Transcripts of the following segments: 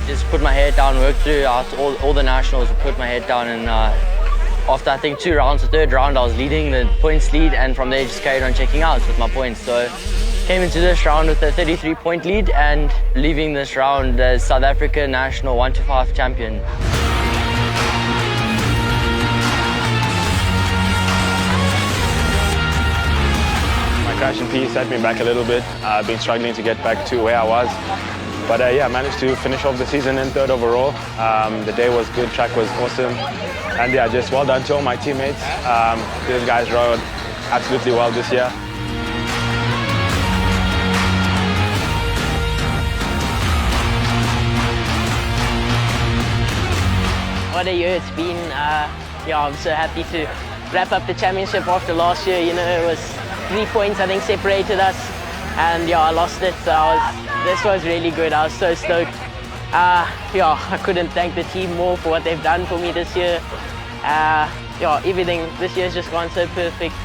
Just put my head down, work through all the nationals, put my head down, and after I think 2 rounds, the 3rd round I was leading the points lead, and from there just carried on checking out with my points. So came into this round with a 33-point lead and leaving this round as South Africa National 1-5 champion. My crash and P set me back a little bit. I've been struggling to get back to where I was. But yeah, I managed to finish off the season in 3rd overall. The day was good, track was awesome. And yeah, just well done to all my teammates. These guys rode absolutely well this year. What a year it's been. Yeah, I'm so happy to wrap up the championship after last year. You know, it was 3 points I think separated us. And yeah, I lost it, so this was really good. I was so stoked. Yeah, I couldn't thank the team more for what they've done for me this year. Yeah, everything this year's just gone so perfect.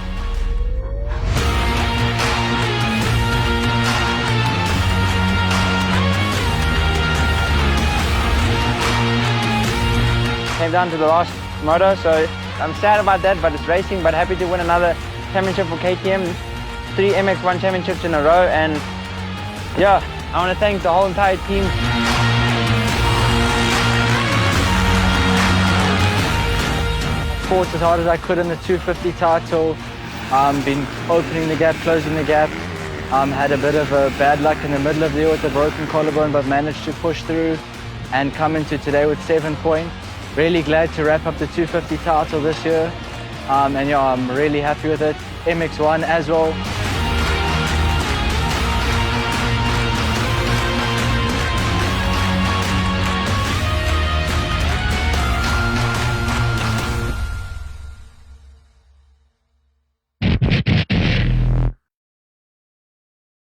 Came down to the last moto, so I'm sad about that, but it's racing, but happy to win another championship for KTM. 3 MX1 championships in a row, and yeah, I want to thank the whole entire team. Fought as hard as I could in the 250 title, been opening the gap, closing the gap. Had a bit of a bad luck in the middle of the year with a broken collarbone, but managed to push through and come into today with 7 points. Really glad to wrap up the 250 title this year, and yeah, I'm really happy with it. MX1 as well.